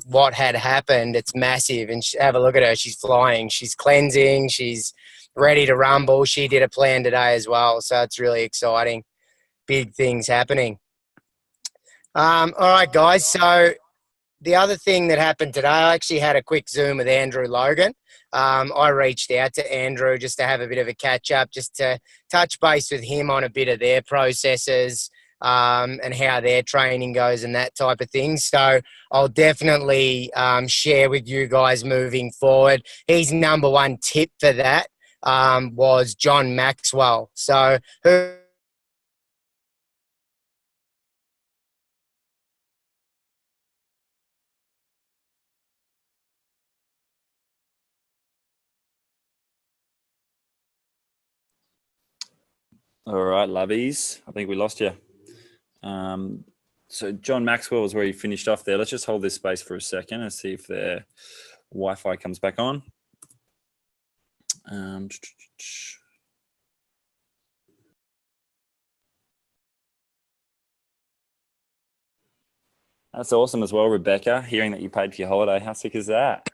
what had happened, it's massive. And have a look at her. She's flying. She's cleansing. She's ready to rumble. She did a plan today as well. So it's really exciting. Big things happening. All right, guys. So the other thing that happened today, I actually had a quick Zoom with Andrew Logan. I reached out to Andrew just to have a bit of a catch up, just to touch base with him on a bit of their processes and how their training goes and that type of thing. So I'll definitely share with you guys moving forward. His number one tip for that was John Maxwell. So who... All right, lovies. I think we lost you. So John Maxwell is where you finished off there. Let's just hold this space for a second and see if their Wi-Fi comes back on. That's awesome as well, Rebecca, hearing that you paid for your holiday. How sick is that?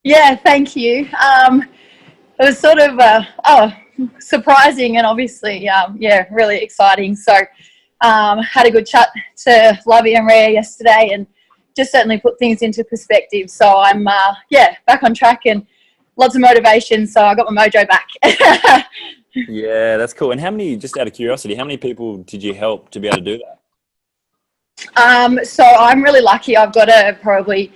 Yeah, thank you. It was sort of surprising and obviously, yeah, really exciting. So had a good chat to Lovey and Rhea yesterday and just certainly put things into perspective. So I'm, back on track and lots of motivation. So I got my mojo back. Yeah, that's cool. And how many, just out of curiosity, how many people did you help to be able to do that? So I'm really lucky. I've got a probably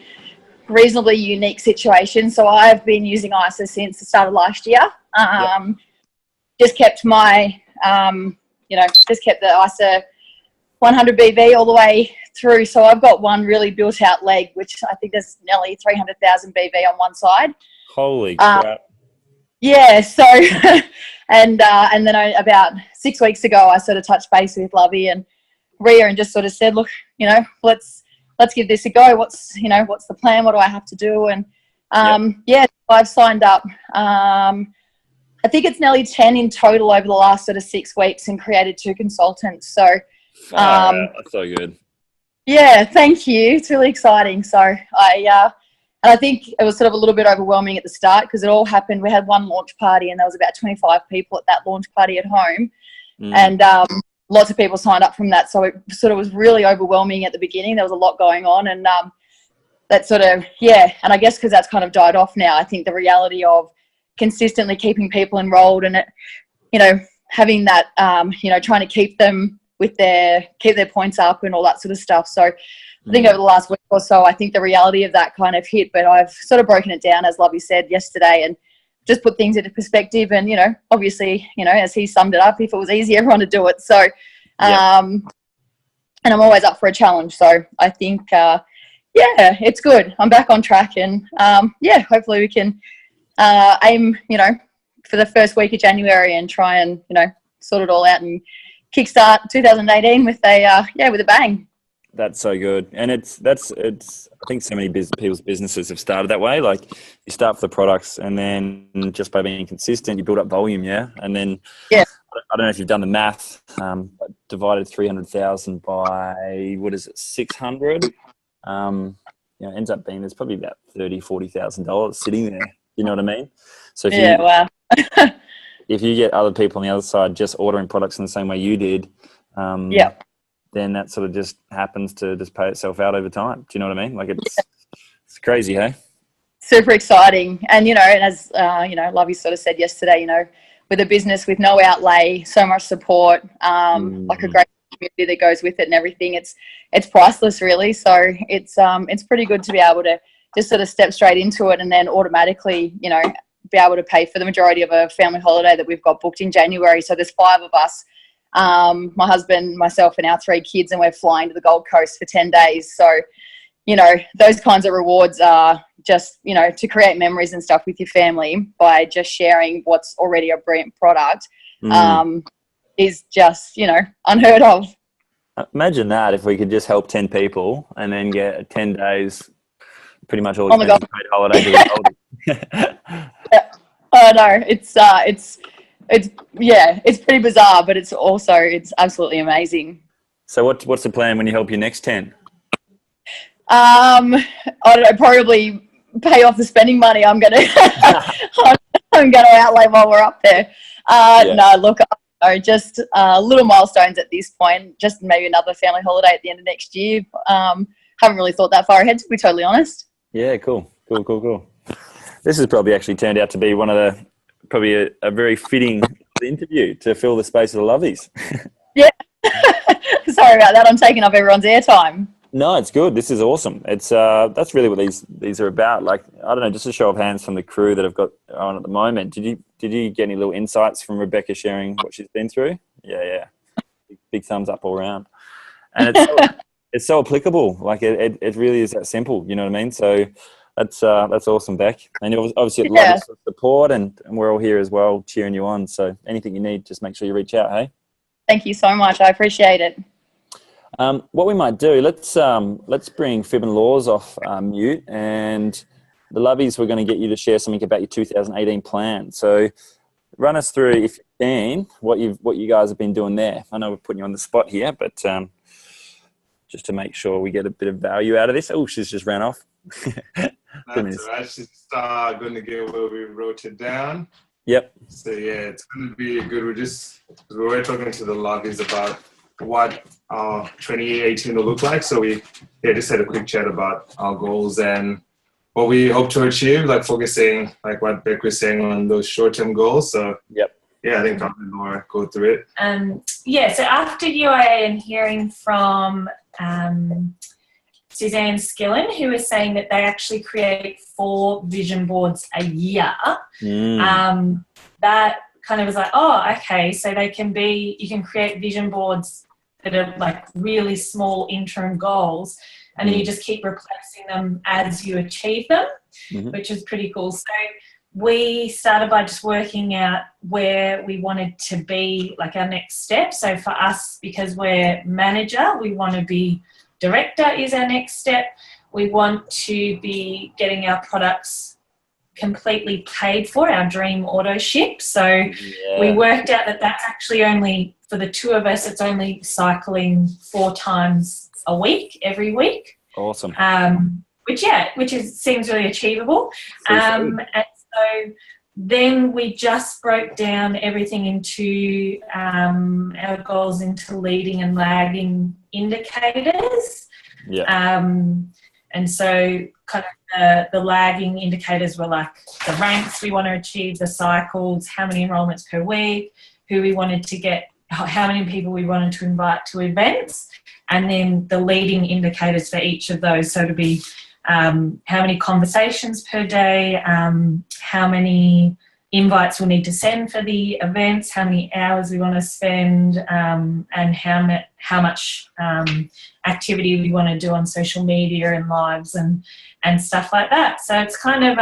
reasonably unique situation. So I've been using ISA since the start of last year. Just kept my, just kept the ISA 100 BV all the way through. So I've got one really built out leg, which I think there's nearly 300,000 BV on one side. Holy crap. Yeah. So, and then about 6 weeks ago, I sort of touched base with Lovey and Rhea and just sort of said, look, let's give this a go. What's the plan? What do I have to do? And I've signed up. I think it's nearly 10 in total over the last sort of 6 weeks and created 2 consultants. So, that's so good. Yeah, thank you. It's really exciting. So I think it was sort of a little bit overwhelming at the start because it all happened. We had one launch party and there was about 25 people at that launch party at home. And lots of people signed up from that. So it sort of was really overwhelming at the beginning. There was a lot going on and that sort of, and I guess because that's kind of died off now, I think the reality of consistently keeping people enrolled and, having that, trying to keep them with keep their points up and all that sort of stuff. So I think over the last week or so, I think the reality of that kind of hit, but I've sort of broken it down, as Lovey said yesterday, and just put things into perspective. And, obviously, as he summed it up, if it was easy, everyone would do it. So, and I'm always up for a challenge. So I think, it's good. I'm back on track and, hopefully we can aim, for the first week of January and try and, sort it all out and kickstart 2018 with a bang. That's so good. And it's I think so many people's businesses have started that way. Like you start for the products and then just by being consistent, you build up volume. Yeah. And then, I don't know if you've done the math, but divided 300,000 by, 600, ends up being, there's probably about $30,000-$40,000 sitting there. You know what I mean? So if wow. if you get other people on the other side just ordering products in the same way you did, then that sort of just happens to just pay itself out over time. Do you know what I mean? Like it's crazy, hey? Super exciting. And, and as, Lovey sort of said yesterday, with a business with no outlay, so much support, like a great community that goes with it and everything, it's priceless really. So it's pretty good to be able to just sort of step straight into it and then automatically, be able to pay for the majority of a family holiday that we've got booked in January. So there's 5 of us, my husband, myself and our 3 kids, and we're flying to the Gold Coast for 10 days. So, those kinds of rewards are just, to create memories and stuff with your family by just sharing what's already a brilliant product is just, unheard of. Imagine that if we could just help 10 people and then get 10 days, pretty much all paid holiday to the Oh no, it's pretty bizarre, but it's absolutely amazing. So what's the plan when you help your next 10? I don't know, probably pay off the spending money I'm gonna I'm gonna outlay while we're up there. No, look, just little milestones at this point. Just maybe another family holiday at the end of next year. Haven't really thought that far ahead, to be totally honest. Yeah, cool. This has probably actually turned out to be one of the a very fitting interview to fill the space of the lovies. Yeah. Sorry about that. I'm taking up everyone's airtime. No, it's good. This is awesome. It's that's really what these are about. Like, I don't know, just a show of hands from the crew that have got on at the moment. Did you get any little insights from Rebecca sharing what she's been through? Yeah. Big thumbs up all around. And it's so applicable. Like it really is that simple. You know what I mean? So that's awesome, Beck. And you obviously got lots of support, and we're all here as well cheering you on. So anything you need, just make sure you reach out. Hey. Thank you so much. I appreciate it. What we might do, let's bring Fib and Laws off mute, and the lovies, we're going to get you to share something about your 2018 plan. So run us through, if you can, what you guys have been doing there. I know we're putting you on the spot here, but just to make sure we get a bit of value out of this. Oh, she's just ran off. That's all right. She's going to get where we wrote it down. Yep. So yeah, it's going to be good. We were talking to the lovies about what our 2018 will look like. So we just had a quick chat about our goals and what we hope to achieve, like focusing, like what Beck was saying, on those short-term goals. So yep. Yeah, I think I'll let Laura go through it. So after UIA and hearing from Suzanne Skillen, who was saying that they actually create 4 vision boards a year, that kind of was like, oh, okay, so you can create vision boards that are like really small interim goals, and then you just keep replacing them as you achieve them, which is pretty cool. So we started by just working out where we wanted to be, like our next step. So for us, because we're manager, we want to be director is our next step. We want to be getting our products completely paid for, our dream auto ship. So we worked out that that's actually only, for the 2 of us, it's only cycling 4 times a week, every week. Awesome. Which seems really achievable. And so then we just broke down everything into our goals into leading and lagging indicators. And so kind of the lagging indicators were like the ranks we want to achieve, the cycles, how many enrollments per week, who we wanted to get, how many people we wanted to invite to events, and then the leading indicators for each of those. So to be how many conversations per day, how many invites we'll need to send for the events, how many hours we want to spend, and how much activity we want to do on social media and lives and stuff like that. So it's kind of,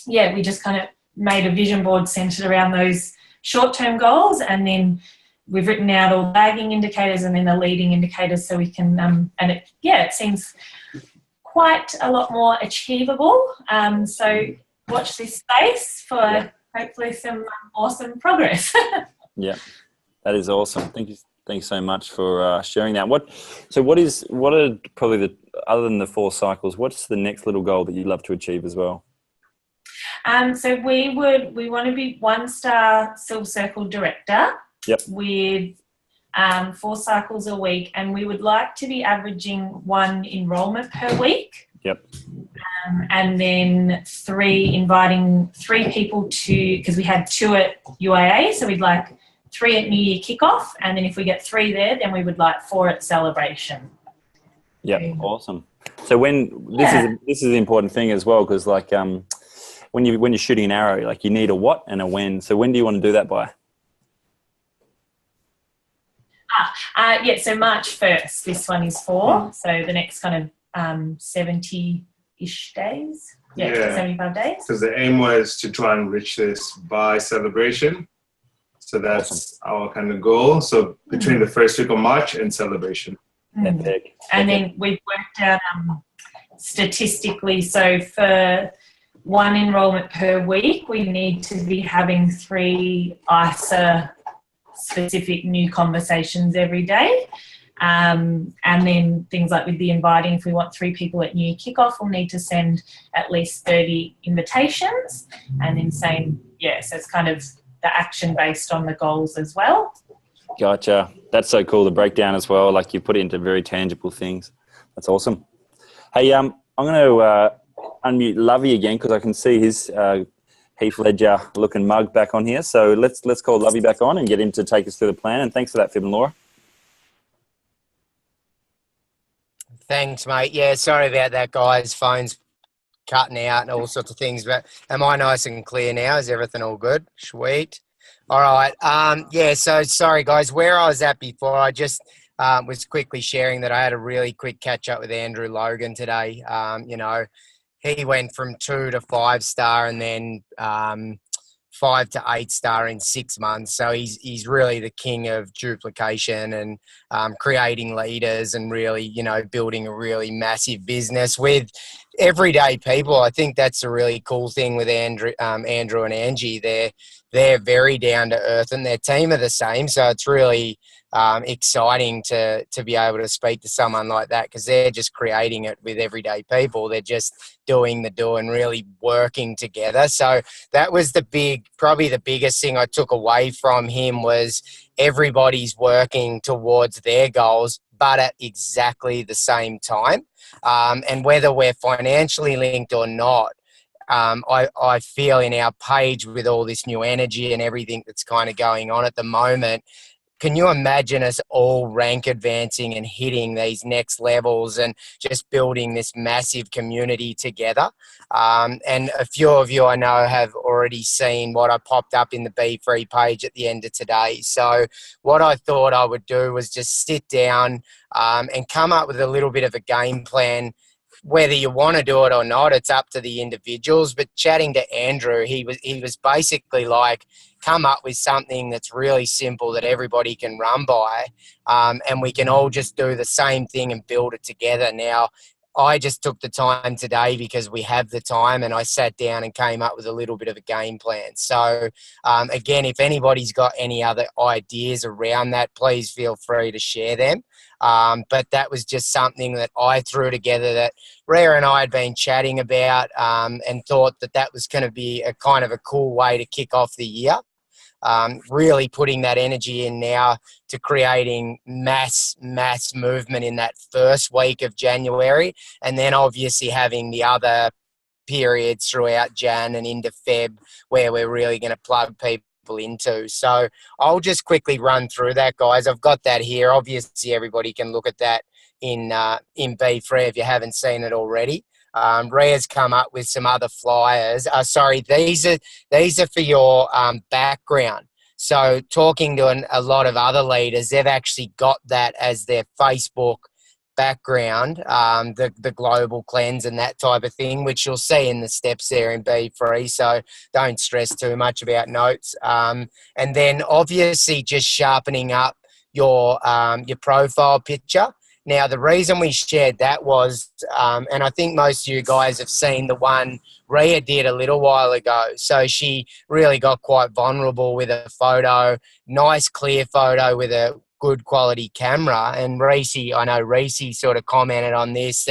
we just kind of made a vision board centered around those short-term goals, and then we've written out all lagging indicators and then the leading indicators, so we can, it seems quite a lot more achievable. So watch this space for hopefully some awesome progress. Yeah, that is awesome. Thank you so much for sharing that. What are probably other than the 4 cycles, what's the next little goal that you'd love to achieve as well? So we want to be 1-star Silver Circle director. Yep. With 4 cycles a week, and we would like to be averaging 1 enrollment per week. Yep. And then inviting 3 people to, because we had 2 at UAA, so we'd like 3 at New Year kickoff, and then if we get 3 there, then we would like 4 at celebration. Yeah, awesome. So this is the important thing as well, because like when you're shooting an arrow, like you need a what and a when. So when do you want to do that by? So March 1st, this one is for. So the next kind of 70-ish days. 75 days. Because the aim was to try and reach this by celebration. So that's our kind of goal. So between the first week of March and celebration. Epic. And then we've worked out statistically, so for 1 enrollment per week, we need to be having 3 ISA specific new conversations every day. And then things like with the inviting, if we want 3 people at New Year kickoff, we'll need to send at least 30 invitations. And then saying, so it's kind of the action based on the goals as well. Gotcha. That's so cool, the breakdown as well. Like you put it into very tangible things. That's awesome. Hey, I'm going to unmute Lovey again because I can see his Heath Ledger looking mug back on here. So let's call Lovey back on and get him to take us through the plan. And thanks for that, Fib and Laura. Thanks, mate. Yeah, sorry about that, guys. Phone's cutting out and all sorts of things. But am I nice and clear now? Is everything all good? Sweet. All right. So sorry, guys. Where I was at before, I just was quickly sharing that I had a really quick catch up with Andrew Logan today. He went from 2 to 5 star and then 5 to 8 star in 6 months. So he's really the king of duplication and creating leaders and really, building a really massive business with everyday people. I think that's a really cool thing with Andrew and Angie. They're very down to earth and their team are the same. So it's really exciting to be able to speak to someone like that because they're just creating it with everyday people. They're just doing the do and really working together. So that was probably the biggest thing I took away from him was everybody's working towards their goals, but at exactly the same time. And whether we're financially linked or not, I feel in our page with all this new energy and everything that's kind of going on at the moment, can you imagine us all rank advancing and hitting these next levels and just building this massive community together? And a few of you I know have already seen what I popped up in the BFree page at the end of today. So what I thought I would do was just sit down and come up with a little bit of a game plan. Whether you want to do it or not, it's up to the individuals. But chatting to Andrew, he was basically like, come up with something that's really simple that everybody can run by, and we can all just do the same thing and build it together. Now, I just took the time today because we have the time and I sat down and came up with a little bit of a game plan. So, again, if anybody's got any other ideas around that, please feel free to share them. But that was just something that I threw together that Rhea and I had been chatting about and thought that was going to be a kind of a cool way to kick off the year. Really putting that energy in now to creating mass movement in that first week of January, and then obviously having the other periods throughout Jan and into Feb where we're really going to plug people into. So I'll just quickly run through that, guys. I've got that here. Obviously, everybody can look at that in BFree if you haven't seen it already. Rhea's come up with some other flyers. These are for your background. So talking to a lot of other leaders, they've actually got that as their Facebook background, the global cleanse and that type of thing, which you'll see in the steps there in BFree. So don't stress too much about notes. And then obviously just sharpening up your profile picture. Now, the reason we shared that was, and I think most of you guys have seen the one Rhea did a little while ago. So she really got quite vulnerable with a photo, nice clear photo with a good quality camera. And I know Reese sort of commented on this,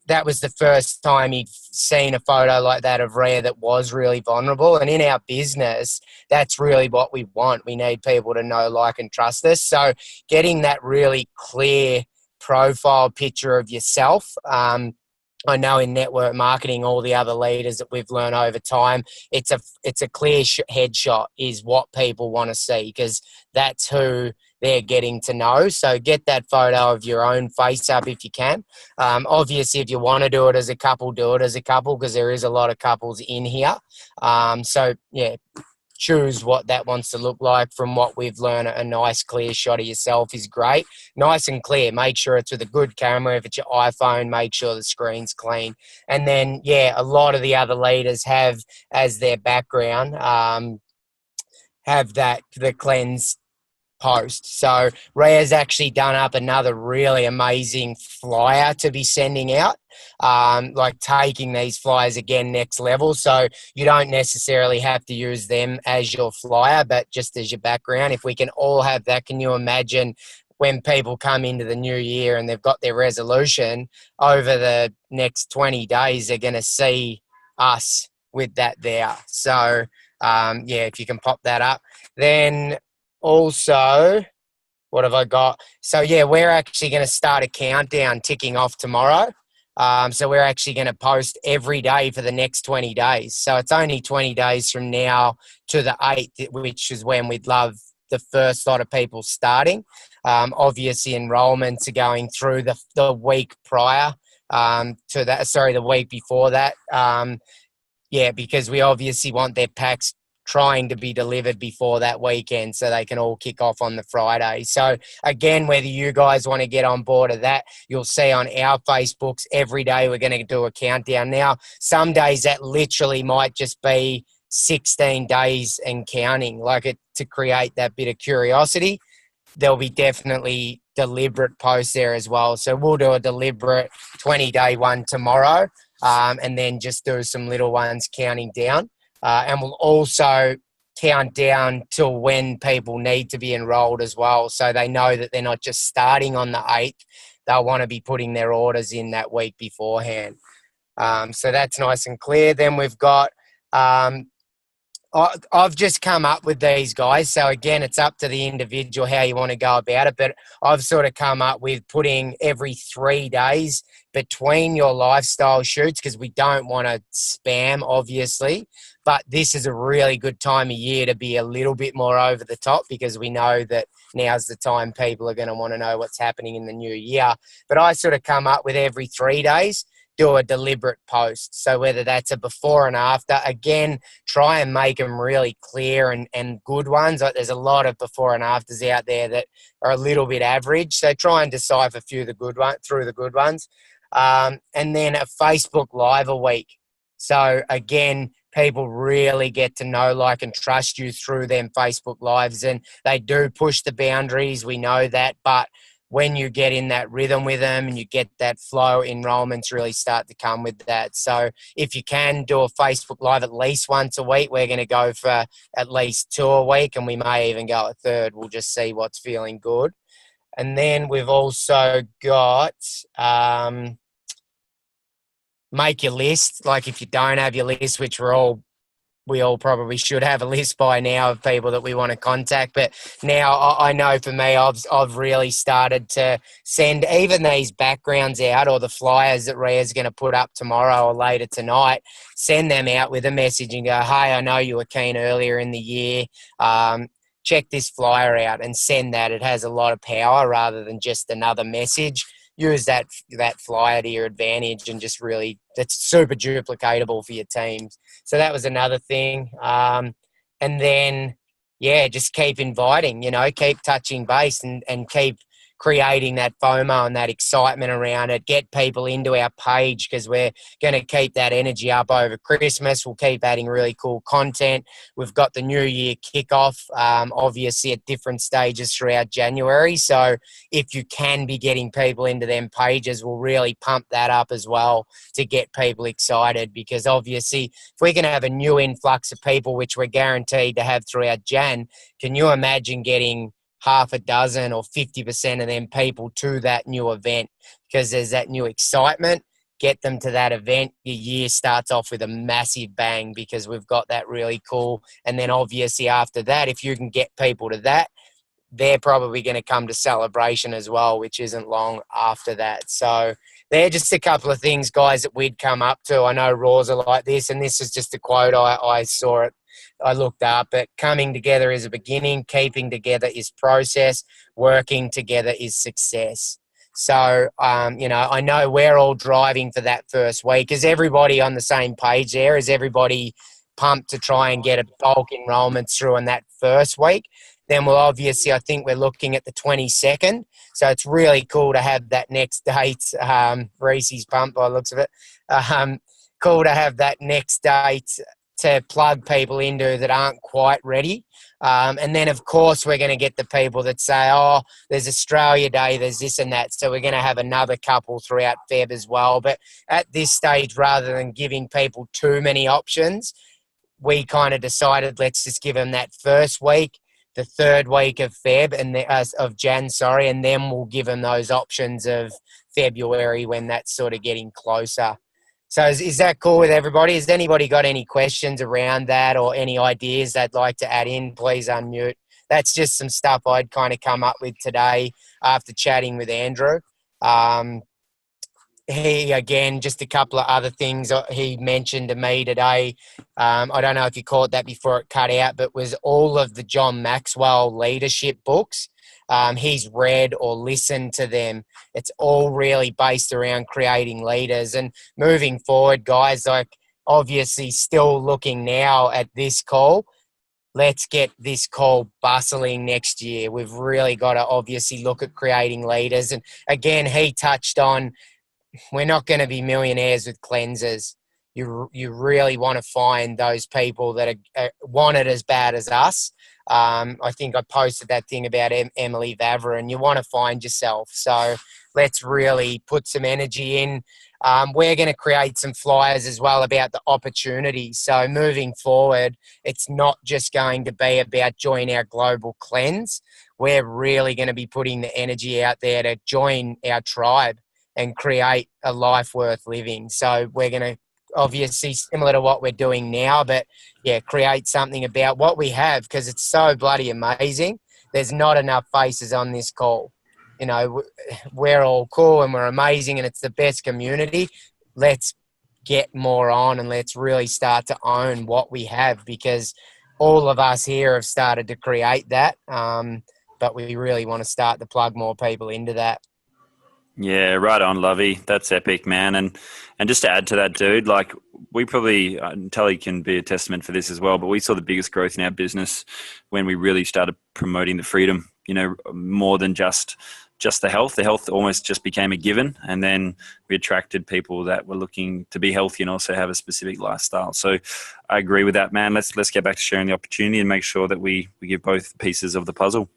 that was the first time he'd seen a photo like that of Rhea that was really vulnerable. And in our business, that's really what we want. We need people to know, like, and trust us. So getting that really clear profile picture of yourself. I know in network marketing, all the other leaders that we've learned over time, it's a clear headshot is what people want to see because that's who they're getting to know. So get that photo of your own face up if you can. Obviously, if you want to do it as a couple, do it as a couple because there is a lot of couples in here. So, yeah, choose what that wants to look like. From what we've learned, a nice clear shot of yourself is great. Nice and clear. Make sure it's with a good camera. If it's your iPhone, make sure the screen's clean. And then, a lot of the other leaders have as their background, have the cleanse post. So Rhea's actually done up another really amazing flyer to be sending out, like taking these flyers again next level. So you don't necessarily have to use them as your flyer, but just as your background. If we can all have that, can you imagine when people come into the new year and they've got their resolution, over the next 20 days, they're going to see us with that there. So, yeah, if you can pop that up. Then also, what have I got? So, yeah, we're actually going to start a countdown ticking off tomorrow. So we're actually going to post every day for the next 20 days. So it's only 20 days from now to the 8th, which is when we'd love the first lot of people starting. Obviously, enrollments are going through the week prior to that. Sorry, the week before that. Yeah, because we obviously want their packs trying to be delivered before that weekend so they can all kick off on the Friday. So again, whether you guys want to get on board of that, you'll see on our Facebooks every day we're going to do a countdown. Now, some days that literally might just be 16 days and counting, like it, to create that bit of curiosity. There'll be definitely deliberate posts there as well. So we'll do a deliberate 20-day one tomorrow, and then just do some little ones counting down. And we'll also count down till when people need to be enrolled as well, so they know that they're not just starting on the 8th. They'll want to be putting their orders in that week beforehand. So that's nice and clear. Then we've got I've just come up with these, guys. So again, it's up to the individual how you want to go about it. But I've sort of come up with putting every 3 days between your lifestyle shoots, because we don't want to spam, obviously. But this is a really good time of year to be a little bit more over the top, because we know that now's the time people are going to want to know what's happening in the new year. But I sort of come up with every 3 days, do a deliberate post. So whether that's a before and after, again, try and make them really clear and good ones. Like, there's a lot of before and afters out there that are a little bit average. So try and decipher through the good ones. And then a Facebook Live a week. So again, people really get to know, like, and trust you through them Facebook Lives, and they do push the boundaries. We know that, but when you get in that rhythm with them and you get that flow, enrollments really start to come with that. So if you can do a Facebook Live at least once a week, we're going to go for at least 2 a week, and we may even go a third. We'll just see what's feeling good. And then we've also got make your list. Like, if you don't have your list, which we all probably should have a list by now of people that we want to contact. But now I know for me, I've really started to send even these backgrounds out, or the flyers that Rhea's going to put up tomorrow or later tonight, send them out with a message and go, hey, I know you were keen earlier in the year. Check this flyer out, and send that. It has a lot of power rather than just another message. Use that flyer to your advantage, and just really, that's super duplicatable for your teams. So that was another thing. And then, yeah, just keep inviting, keep touching base, and keep creating that FOMO and that excitement around it. Get people into our page, because we're going to keep that energy up over Christmas. We'll keep adding really cool content. We've got the New Year kickoff, obviously at different stages throughout January. So if you can be getting people into them pages, we'll really pump that up as well to get people excited, because obviously if we're going to have a new influx of people, which we're guaranteed to have throughout Jan, can you imagine getting half a dozen or 50% of them people to that new event? Because there's that new excitement. Get them to that event. Your year starts off with a massive bang, because we've got that really cool. And then obviously after that, if you can get people to that, they're probably going to come to celebration as well, which isn't long after that. So they're just a couple of things, guys, that we'd come up to. I know Raws are like this, and this is just a quote. I saw it, I looked up it. Coming together is a beginning, keeping together is process, working together is success. So, I know we're all driving for that first week. Is everybody on the same page there? Is everybody pumped to try and get a bulk enrollments through in that first week? Then we'll obviously, I think we're looking at the 22nd. So it's really cool to have that next date. Reese's pumped by the looks of it. Cool to have that next date to plug people into that aren't quite ready. And then, of course, we're going to get the people that say, oh, there's Australia Day, there's this and that. So we're going to have another couple throughout Feb as well. But at this stage, rather than giving people too many options, we kind of decided let's just give them that first week. the third week of Feb and of Jan, sorry, and then we'll give them those options of February when that's sort of getting closer. So is that cool with everybody? Has anybody got any questions around that or any ideas they'd like to add in? Please unmute. That's just some stuff I'd kind of come up with today after chatting with Andrew. He, again, just a couple of other things he mentioned to me today. I don't know if you caught that before it cut out, but was all of the John Maxwell leadership books. He's read or listened to them. It's all really based around creating leaders. And moving forward, guys, like obviously still looking now at this call, let's get this call bustling next year. We've really got to obviously look at creating leaders. And again, he touched on, we're not going to be millionaires with cleansers. You really want to find those people that want it as bad as us. I think I posted that thing about Emily Vavra, and you want to find yourself. So let's really put some energy in. We're going to create some flyers as well about the opportunity. So moving forward, it's not just going to be about join our global cleanse. We're really going to be putting the energy out there to join our tribe and create a life worth living. So we're going to obviously similar to what we're doing now, but yeah, create something about what we have because it's so bloody amazing. There's not enough faces on this call. You know, we're all cool and we're amazing and it's the best community. Let's get more on and let's really start to own what we have because all of us here have started to create that. But we really want to start to plug more people into that. Yeah, right on, Lovey. That's epic, man. And just to add to that, dude, like we probably, Tully can be a testament for this as well, but we saw the biggest growth in our business when we really started promoting the freedom, you know, more than just the health. The health almost just became a given. And then we attracted people that were looking to be healthy and also have a specific lifestyle. So I agree with that, man. Let's get back to sharing the opportunity and make sure that we give both pieces of the puzzle.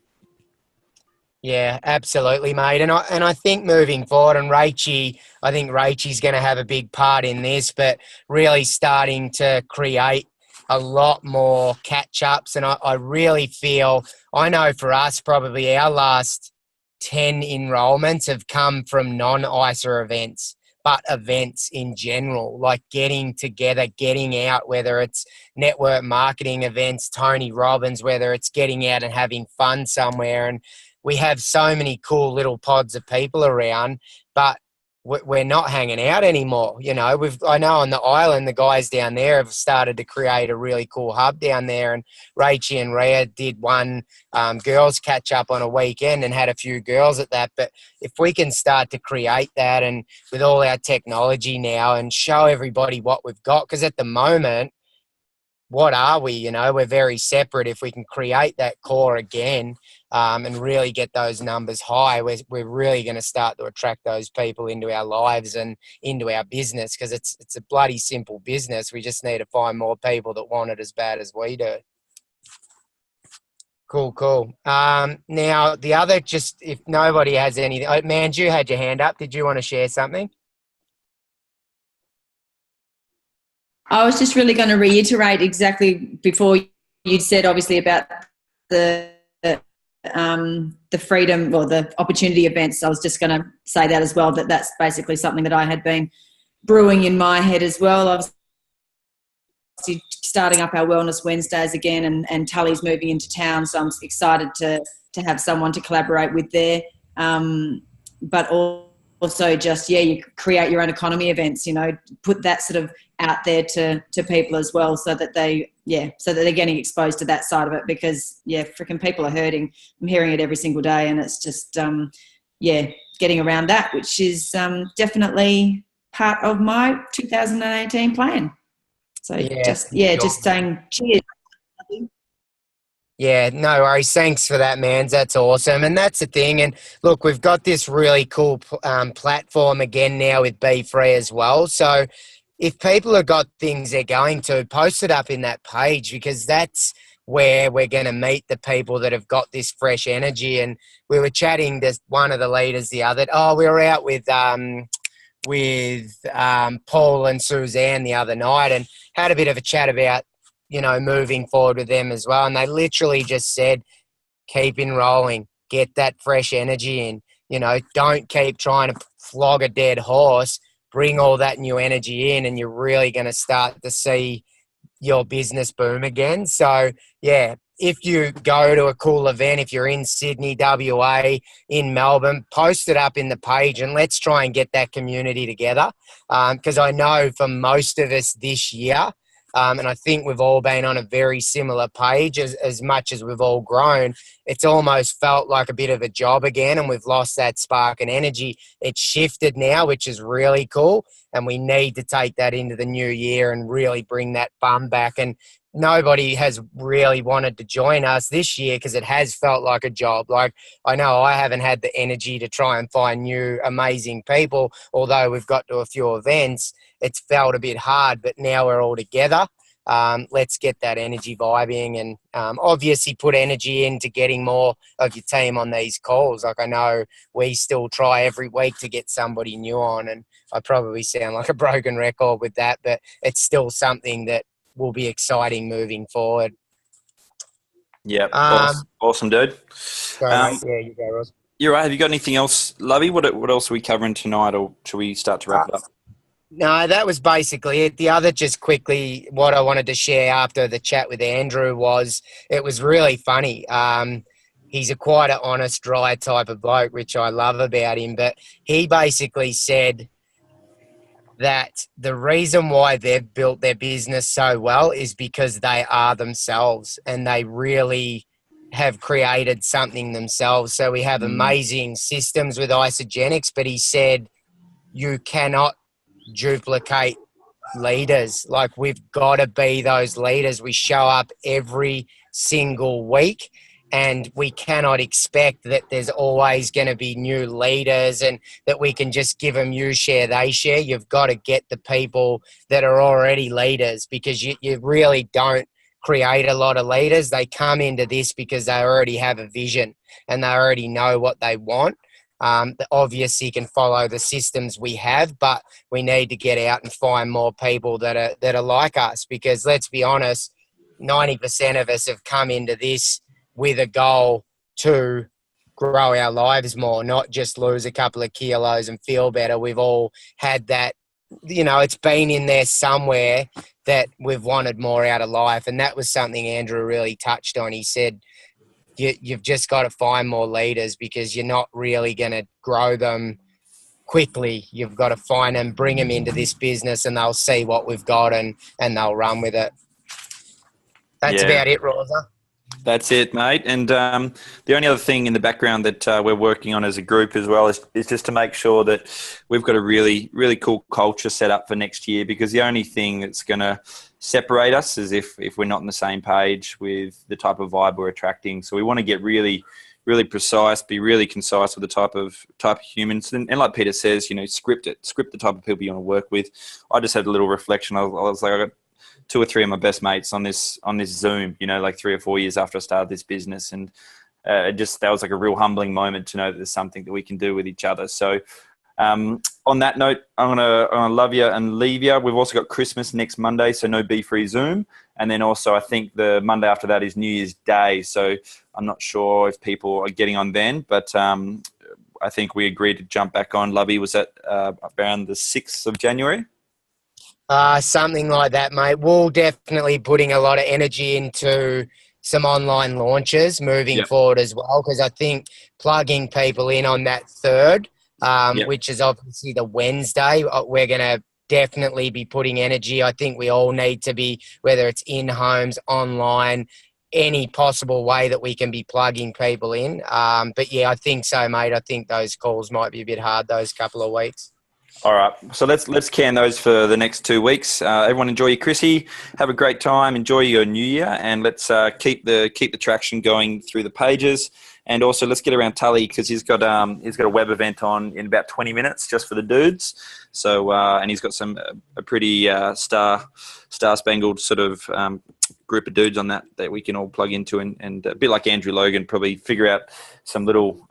Yeah, absolutely, mate. And I think moving forward, and Rachel's going to have a big part in this, but really starting to create a lot more catch-ups. And I really feel, I know for us, probably our last 10 enrollments have come from non-ISA events, but events in general, like getting together, getting out, whether it's network marketing events, Tony Robbins, whether it's getting out and having fun somewhere. And we have so many cool little pods of people around, but we're not hanging out anymore. You know, I know on the island, the guys down there have started to create a really cool hub down there. And Rachie and Rhea did one girls catch up on a weekend and had a few girls at that. But if we can start to create that and with all our technology now and show everybody what we've got, because at the moment, what are we? You know, we're very separate. If we can create that core again and really get those numbers high, we're really going to start to attract those people into our lives and into our business because it's a bloody simple business. We just need to find more people that want it as bad as we do. Cool. Now, the other, just if nobody has anything, Manju, you had your hand up. Did you want to share something? I was just really going to reiterate exactly before you said, obviously, about the freedom or the opportunity events. I was just going to say that as well, that's basically something that I had been brewing in my head as well. I was starting up our Wellness Wednesdays again, and Tully's moving into town, so I'm excited to have someone to collaborate with there. But also just, you create your own economy events, you know, put that sort of out there to people as well so that they're getting exposed to that side of it because, freaking people are hurting. I'm hearing it every single day and it's just, getting around that, which is definitely part of my 2018 plan. So just saying cheers. Yeah, no worries. Thanks for that, man. That's awesome. And that's the thing. And look, we've got this really cool platform again now with BFree as well. So if people have got things they're going to, post it up in that page because that's where we're going to meet the people that have got this fresh energy. And we were chatting to one of the leaders we were out with Paul and Suzanne the other night and had a bit of a chat about, you know, moving forward with them as well. And they literally just said, keep enrolling, get that fresh energy in. You know, don't keep trying to flog a dead horse. Bring all that new energy in, and you're really going to start to see your business boom again. So, yeah, if you go to a cool event, if you're in Sydney, WA, in Melbourne, post it up in the page and let's try and get that community together. Because I know for most of us this year, and I think we've all been on a very similar page as much as we've all grown, it's almost felt like a bit of a job again, and we've lost that spark and energy. It's shifted now, which is really cool, and we need to take that into the new year and really bring that bum back. And nobody has really wanted to join us this year because it has felt like a job. Like, I know I haven't had the energy to try and find new amazing people, although we've got to a few events. It's felt a bit hard, but now we're all together. Let's get that energy vibing, and obviously put energy into getting more of your team on these calls. Like, I know we still try every week to get somebody new on, and I probably sound like a broken record with that, but it's still something that will be exciting moving forward. Yeah, awesome, dude. Yeah, you go, Ross. You're right. Have you got anything else, Lovey? What else are we covering tonight, or should we start to wrap it up? No, that was basically it. The other, just quickly, what I wanted to share after the chat with Andrew was, it was really funny. He's quite an honest, dry type of bloke, which I love about him. But he basically said that the reason why they've built their business so well is because they are themselves, and they really have created something themselves. So we have amazing systems with Isogenics, but he said you cannot duplicate leaders. Like, we've got to be those leaders. We show up every single week, and we cannot expect that there's always going to be new leaders and that we can just give them you share, they share. You've got to get the people that are already leaders, because you really don't create a lot of leaders. They come into this because they already have a vision and they already know what they want. Obviously can follow the systems we have, but we need to get out and find more people that are like us, because let's be honest, 90% of us have come into this with a goal to grow our lives more, not just lose a couple of kilos and feel better. We've all had that, you know, it's been in there somewhere that we've wanted more out of life. And that was something Andrew really touched on. He said, you've just got to find more leaders, because you're not really going to grow them quickly. You've got to find them, bring them into this business, and they'll see what we've got and they'll run with it. That's about it, Rosa. That's it, mate. And the only other thing in the background that we're working on as a group as well is just to make sure that we've got a really, really cool culture set up for next year, because the only thing that's going to separate us is if we're not on the same page with the type of vibe we're attracting. So we want to get really, really precise, be really concise with the type of humans. And like Peter says, you know, script the type of people you want to work with. I just had a little reflection. I was like, I got 2 or 3 of my best mates on this Zoom, you know, like 3 or 4 years after I started this business. And that was like a real humbling moment to know that there's something that we can do with each other. So on that note, I'm gonna love you and leave you. We've also got Christmas next Monday, so no BFree Zoom. And then also I think the Monday after that is New Year's Day. So I'm not sure if people are getting on then, but I think we agreed to jump back on. Lovey, was that around the 6th of January? Something like that, mate. We'll definitely putting a lot of energy into some online launches moving forward as well, because I think plugging people in on that 3rd, which is obviously the Wednesday, we're going to definitely be putting energy. I think we all need to be, whether it's in homes, online, any possible way that we can be plugging people in. But yeah, I think so, mate. I think those calls might be a bit hard those couple of weeks. All right, so let's can those for the next 2 weeks. Everyone enjoy your Chrissy, have a great time, enjoy your New Year, and let's keep the traction going through the pages. And also let's get around Tully, because he's got a web event on in about 20 minutes just for the dudes. So and he's got a pretty star-spangled sort of group of dudes on that we can all plug into, and a bit like Andrew Logan, probably figure out some little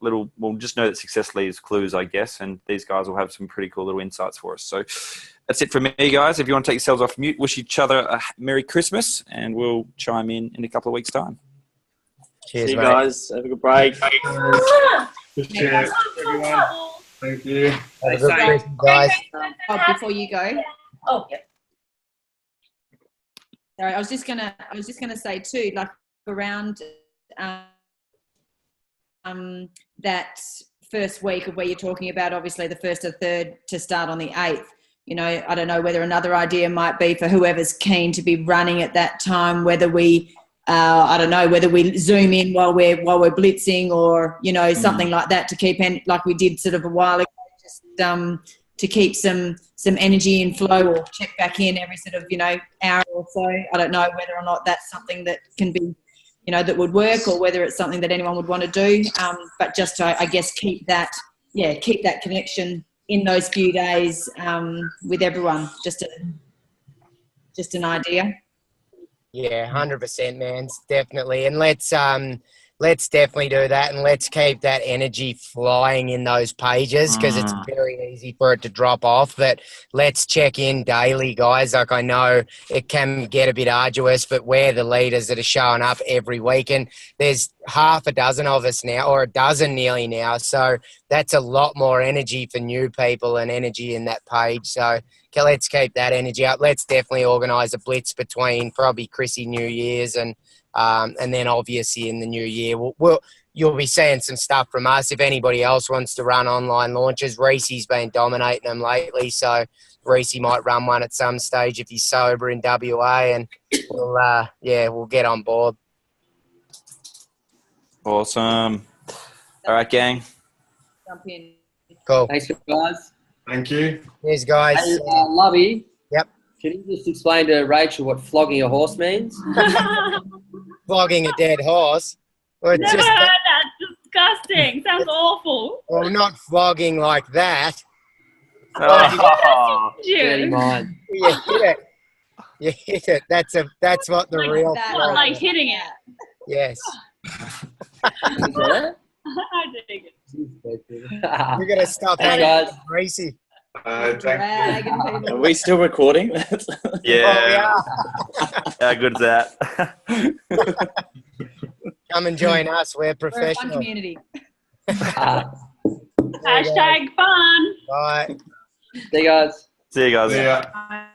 we'll just know that success leaves clues, I guess, and these guys will have some pretty cool little insights for us. So that's it from me, guys. If you want to take yourselves off mute, wish each other a Merry Christmas, and we'll chime in a couple of weeks' time. Cheers, See you mate. guys. Have a good break. Good chat, everyone. Thank you. Have a good Stay safe. Christmas, guys. Oh, before you go, Oh, yeah. sorry, I was just gonna say too, like around that first week of where you're talking about, obviously the 1st or 3rd to start on the 8th. You know, I don't know whether another idea might be for whoever's keen to be running at that time, whether we, I don't know, whether we zoom in while we're blitzing, or you know, something like that to keep like we did sort of a while ago, just to keep some energy in flow, or check back in every sort of, you know, hour or so. I don't know whether or not that's something that can be, you know, that would work, or whether it's something that anyone would want to do. But just to, I guess, keep that connection in those few days with everyone. Just an idea. Yeah, 100%, man. Definitely. And let's definitely do that, and let's keep that energy flying in those pages, because it's very easy for it to drop off. But let's check in daily, guys. Like, I know it can get a bit arduous, but we're the leaders that are showing up every week, and there's half a dozen of us now, or a dozen nearly now. So that's a lot more energy for new people and energy in that page. So okay, let's keep that energy up. Let's definitely organise a blitz between probably Chrissy New Year's and then obviously in the new year, you'll be seeing some stuff from us. If anybody else wants to run online launches, Reese's been dominating them lately, so Reese might run one at some stage if he's sober in WA, and we'll get on board. Awesome. All right, gang. Jump in. Cool. Thanks, guys. Thank you. Cheers, guys. Hey, Lovey. Yep. Can you just explain to Rachel what flogging a horse means? Flogging a dead horse. Well, Never heard that. Disgusting. Sounds awful. Well, not flogging like that. Oh, Dirty You. mind. You hit it. You hit it. That's what the Like real that, flog Like is. hitting it. Yes. Yeah? I dig it. We're going to stop Thanks, having guys. Gracie. Thank you. Dragging people. Are we still recording? Yeah. How good's that? Come and join us. We're We're a fun professional. community. Hashtag fun. Bye. See you guys. See you guys. Yeah. Bye.